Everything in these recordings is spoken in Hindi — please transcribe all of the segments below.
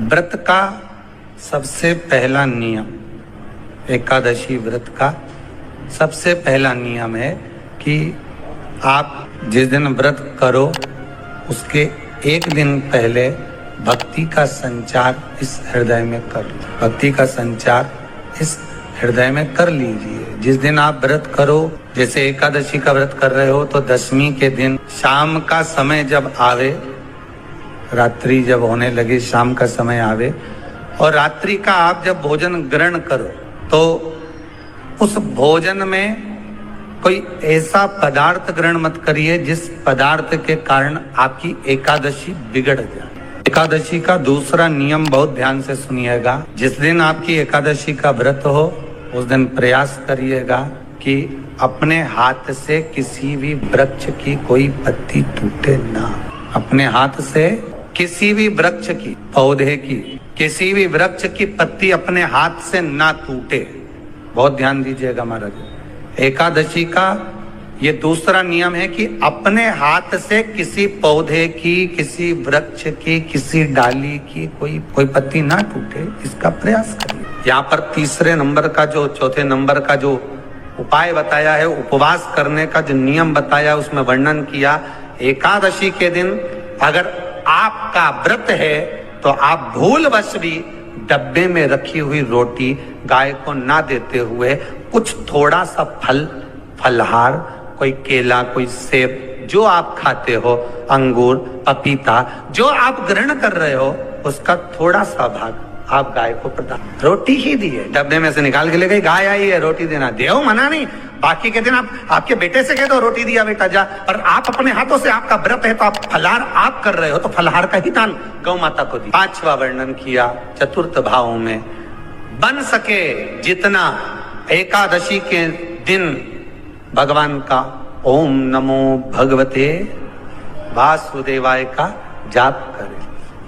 व्रत का सबसे पहला नियम, एकादशी व्रत का सबसे पहला नियम है कि आप जिस दिन व्रत करो उसके एक दिन पहले भक्ति का संचार इस हृदय में कर लो। भक्ति का संचार इस हृदय में कर लीजिए। जिस दिन आप व्रत करो, जैसे एकादशी का व्रत कर रहे हो तो दशमी के दिन शाम का समय जब आवे, रात्रि जब होने लगे, शाम का समय आवे और रात्रि का आप जब भोजन ग्रहण करो तो उस भोजन में कोई ऐसा पदार्थ ग्रहण मत करिए जिस पदार्थ के कारण आपकी एकादशी बिगड़ जाए। एकादशी का दूसरा नियम बहुत ध्यान से सुनिएगा। जिस दिन आपकी एकादशी का व्रत हो उस दिन प्रयास करिएगा कि अपने हाथ से किसी भी वृक्ष की कोई पत्ती टूटे ना। अपने हाथ से किसी भी वृक्ष की, पौधे की, किसी भी वृक्ष की पत्ती अपने हाथ से ना टूटे। बहुत ध्यान दीजिएगा महाराज। एकादशी का ये दूसरा नियम है कि अपने हाथ से किसी पौधे की, किसी वृक्ष की, किसी डाली की कोई पत्ती ना टूटे, इसका प्रयास करिए। यहाँ पर तीसरे नंबर का जो, चौथे नंबर का जो उपाय बताया है, उपवास करने का जो नियम बताया, उसमें वर्णन किया एकादशी के दिन अगर आपका व्रत है तो आप भूलवश भी डब्बे में रखी हुई रोटी गाय को ना देते हुए कुछ थोड़ा सा फलहार, कोई केला, कोई सेब, जो आप खाते हो, अंगूर, पपीता, जो आप ग्रहण कर रहे हो उसका थोड़ा सा भाग आप गाय को प्रदान। रोटी ही दी है, डब्बे में से निकाल के ले गई, गाय आई है, रोटी देना, देव मना नहीं। बाकी के दिन आप आपके बेटे से कह दो रोटी दिया बेटा जा, पर आप अपने हाथों से, आपका व्रत है तो आप फलहार आप कर रहे हो तो फलहार का ही दान गौ माता को दी। पांचवा वर्णन किया चतुर्थ भाव में, बन सके जितना एकादशी के दिन भगवान का ओम नमो भगवते वासुदेवाय का जाप करें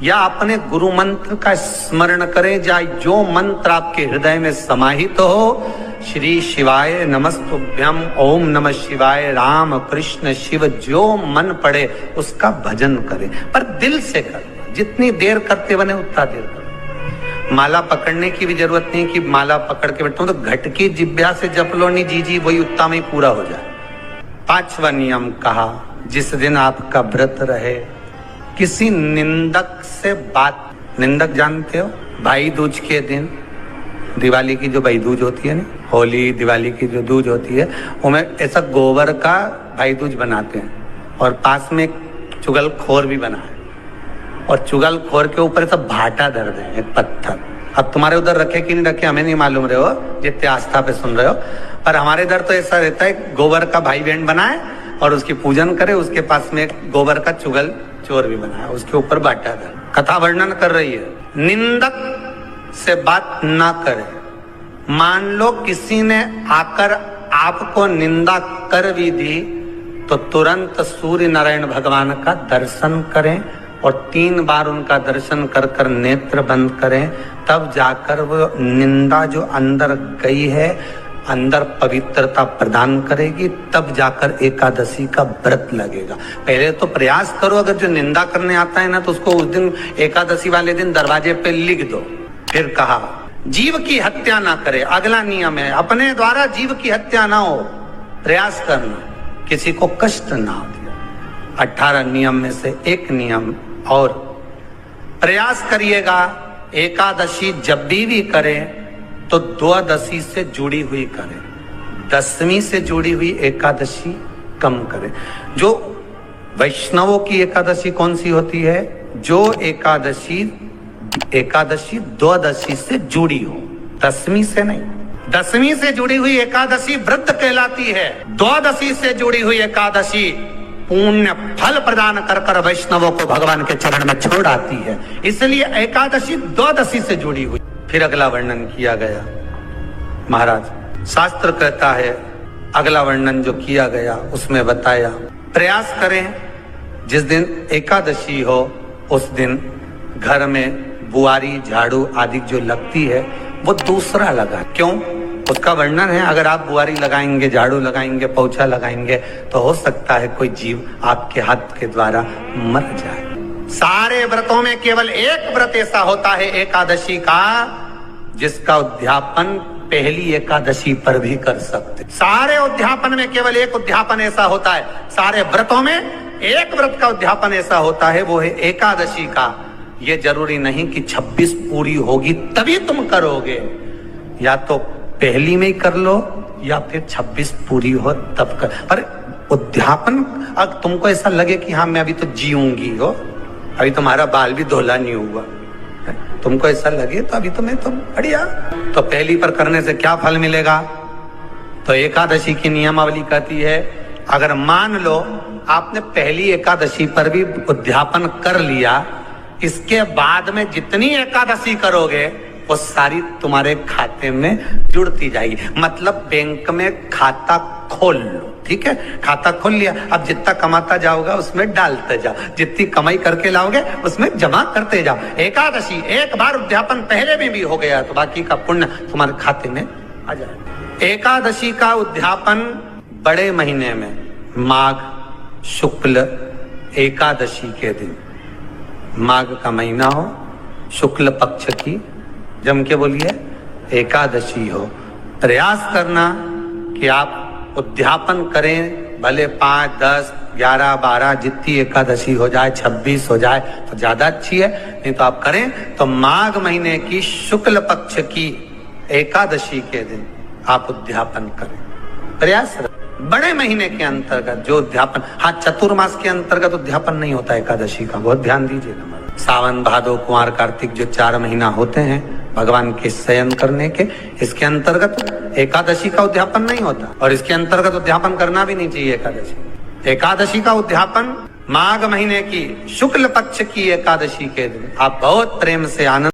या अपने गुरु मंत्र का स्मरण करें, जाए जो मंत्र आपके हृदय में समाहित हो, श्री शिवाय नमस्तुभ्यम, ओम नमः शिवाय, राम कृष्ण शिव, जो मन पड़े उसका भजन करें, पर दिल से करें। जितनी देर करते बने उतना देर करें। माला पकड़ने की भी जरूरत नहीं कि माला पकड़ के बैठो, तो घट की जिब्या से जप लो नहीं जी वही उत्तम ही पूरा हो जाए। पांचवा नियम कहा, जिस दिन आपका व्रत रहे किसी निंदक से बात, निंदक जानते हो, भाई दूज के दिन, दिवाली की जो भाई दूज होती है ना, होली दिवाली की जो दूज होती है, उनमें ऐसा गोबर का भाई दूज बनाते हैं और पास में एक चुगलखोर भी बना है और चुगलखोर के ऊपर ऐसा भाटा धर दे, एक पत्थर। अब तुम्हारे उधर रखे कि नहीं रखे हमें नहीं मालूम रहे हो, जितने आस्था पे सुन रहे हो, पर हमारे इधर तो ऐसा रहता है, गोबर का भाई बहन बनाए और उसकी पूजन करे, उसके पास में गोबर का चुगल चोर भी बनाया, उसके ऊपर बाटा था। कथा वर्णन कर रही है, निंदक से बात ना करें। मान लो किसी ने आकर आपको निंदा कर भी दी तो तुरंत सूर्य नारायण भगवान का दर्शन करें और 3 बार उनका दर्शन कर कर नेत्र बंद करें, तब जाकर वो निंदा जो अंदर गई है, अंदर पवित्रता प्रदान करेगी, तब जाकर एकादशी का व्रत लगेगा। पहले तो प्रयास करो, अगर जो निंदा करने आता है ना तो उसको उस दिन एकादशी वाले दिन दरवाजे पे लिख दो। फिर कहा जीव की हत्या ना करे, अगला नियम है, अपने द्वारा जीव की हत्या ना हो, प्रयास करना, किसी को कष्ट ना हो। 18 नियम में से एक नियम और, प्रयास करिएगा एकादशी जब भी करें तो द्वादशी से जुड़ी हुई करें, दशमी से जुड़ी हुई एकादशी कम करें। जो वैष्णवों की एकादशी कौन सी होती है? जो एकादशी द्वादशी से जुड़ी हो, दशमी से नहीं। दशमी से जुड़ी हुई एकादशी व्रत कहलाती है, द्वादशी से जुड़ी हुई एकादशी पुण्य फल प्रदान कर कर वैष्णवों को भगवान के चरण में छोड़ आती है, इसलिए एकादशी द्वादशी से जुड़ी हुई। फिर अगला वर्णन किया गया महाराज, शास्त्र कहता है, अगला वर्णन जो किया गया उसमें बताया, प्रयास करें जिस दिन एकादशी हो उस दिन घर में बुआरी, झाड़ू आदि जो लगती है वो दूसरा लगा। क्यों? उसका वर्णन है, अगर आप बुआरी लगाएंगे, झाड़ू लगाएंगे, पोछा लगाएंगे तो हो सकता है कोई जीव आपके हाथ के द्वारा मर जाए। सारे व्रतों में केवल एक व्रत ऐसा होता है एकादशी का, जिसका उद्यापन पहली एकादशी पर भी कर सकते। सारे उद्यापन में केवल एक उद्यापन ऐसा होता है, सारे व्रतों में एक व्रत का उद्यापन ऐसा होता है, वो है एकादशी का। ये जरूरी नहीं कि 26 पूरी होगी तभी तुम करोगे, या तो पहली में ही कर लो या फिर 26 पूरी हो तब कर। पर उद्यापन, अब तुमको ऐसा लगे कि हाँ मैं अभी तो जीऊंगी हो, अभी तुम्हारा बाल भी धोला नहीं हुआ, तुमको ऐसा लगे तो अभी तो मैं तो बढ़िया, तो पहली पर करने से क्या फल मिलेगा? तो एकादशी की नियमावली कहती है, अगर मान लो आपने पहली एकादशी पर भी उद्यापन कर लिया, इसके बाद में जितनी एकादशी करोगे वो सारी तुम्हारे खाते में जुड़ती जाएगी। मतलब बैंक में खाता खोल लो, ठीक है, खाता खोल लिया, अब जितना कमाता जाओगा उसमें डालते जाओ, जितनी कमाई करके लाओगे उसमें जमा करते जाओ। एकादशी एक बार उद्यापन पहले में भी हो गया तो बाकी का पुण्य तुम्हारे खाते में आ जाए। एकादशी का उद्यापन बड़े महीने में माघ शुक्ल एकादशी के दिन, माघ का महीना हो, शुक्ल पक्ष की, जम के बोलिए, एकादशी हो, प्रयास करना कि आप उद्यापन करें, भले 5, 10, 11, 12 जितनी एकादशी हो जाए, 26 हो जाए तो ज्यादा अच्छी है, नहीं तो आप करें तो माघ महीने की शुक्ल पक्ष की एकादशी के दिन आप उद्यापन करें। प्रयास बड़े महीने के अंतर्गत जो उद्यापन, हाँ चतुर्मास के अंतर्गत उद्यापन नहीं होता एकादशी का, बहुत ध्यान दीजिएगा। सावन भादो कुंवर कार्तिक जो 4 महीना होते हैं भगवान के शयन करने के, इसके अंतर्गत एकादशी का उद्यापन नहीं होता, और इसके अंतर्गत उद्यापन करना भी नहीं चाहिए। एकादशी का उद्यापन माघ महीने की शुक्ल पक्ष की एकादशी के दिन आप बहुत प्रेम से आनंद